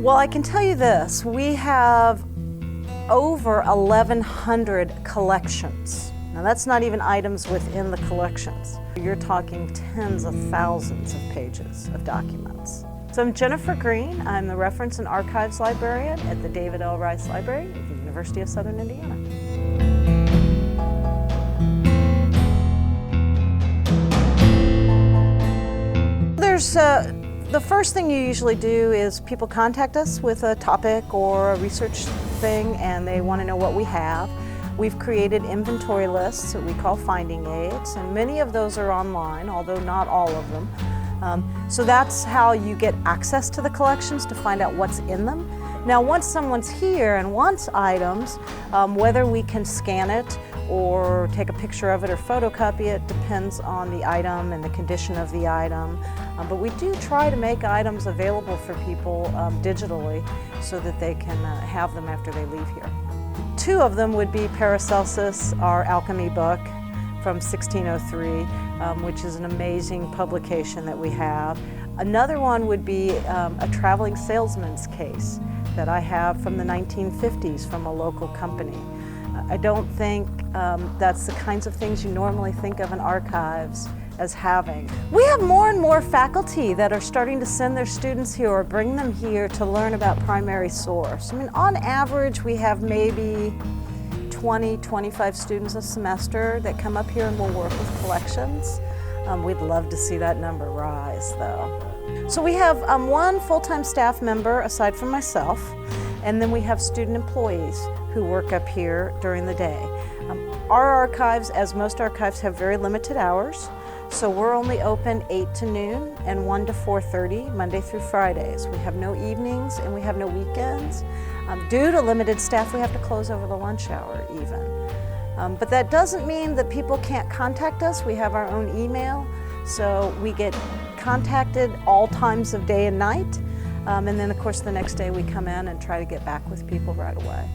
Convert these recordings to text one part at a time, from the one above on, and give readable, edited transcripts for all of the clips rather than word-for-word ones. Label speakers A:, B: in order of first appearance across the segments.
A: Well, I can tell you this, we have over 1,100 collections. Now that's not even items within the collections. You're talking tens of thousands of pages of documents. So I'm Jennifer Green. I'm the Reference and Archives Librarian at the David L. Rice Library at the University of Southern Indiana. The first thing you usually do is people contact us with a topic or a research thing and they want to know what we have. We've created inventory lists that we call finding aids, and many of those are online, although not all of them. So that's how you get access to the collections, to find out what's in them. Now once someone's here and wants items, whether we can scan it or take a picture of it or photocopy it depends on the item and the condition of the item. But we do try to make items available for people digitally so that they can have them after they leave here. Two of them would be Paracelsus, our alchemy book from 1603, which is an amazing publication that we have. Another one would be a traveling salesman's case that I have from the 1950s from a local company. I don't think that's the kinds of things you normally think of in archives as having. We have more and more faculty that are starting to send their students here or bring them here to learn about primary source. I mean, on average, we have maybe 20, 25 students a semester that come up here and will work with collections. We'd love to see that number rise, though. So we have one full-time staff member aside from myself, and then we have student employees who work up here during the day. Our archives, as most archives, have very limited hours. So we're only open 8 to noon and 1 to 4:30, Monday through Fridays. We have no evenings and we have no weekends. Due to limited staff, we have to close over the lunch hour even. But that doesn't mean that people can't contact us. We have our own email, so we get contacted all times of day and night. And then of course the next day we come in and try to get back with people right away.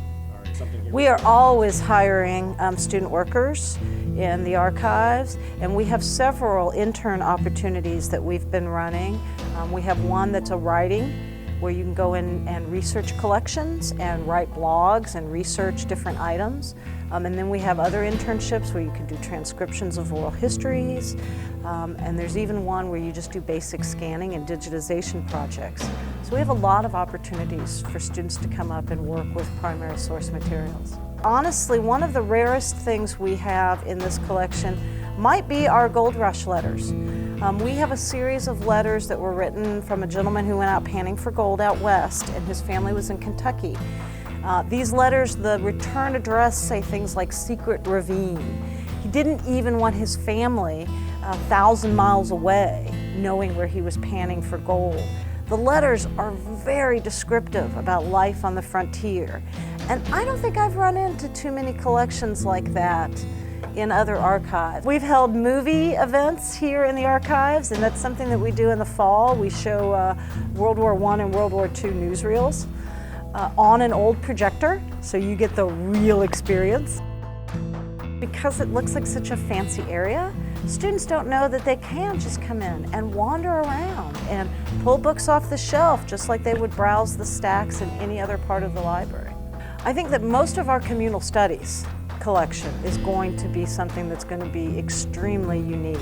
A: We are always hiring student workers in the archives, and we have several intern opportunities that we've been running. We have one that's a writing, where you can go in and research collections and write blogs and research different items. And then we have other internships where you can do transcriptions of oral histories. And there's even one where you just do basic scanning and digitization projects. So we have a lot of opportunities for students to come up and work with primary source materials. Honestly, one of the rarest things we have in this collection might be our Gold Rush letters. We have a series of letters that were written from a gentleman who went out panning for gold out west, and his family was in Kentucky. These letters, the return address say things like secret ravine. He didn't even want his family 1,000 miles away knowing where he was panning for gold. The letters are very descriptive about life on the frontier. And I don't think I've run into too many collections like that in other archives. We've held movie events here in the archives, and that's something that we do in the fall. We show World War I and World War II newsreels on an old projector, so you get the real experience. Because it looks like such a fancy area, students don't know that they can just come in and wander around and pull books off the shelf just like they would browse the stacks in any other part of the library. I think that most of our communal studies collection is going to be something that's going to be extremely unique.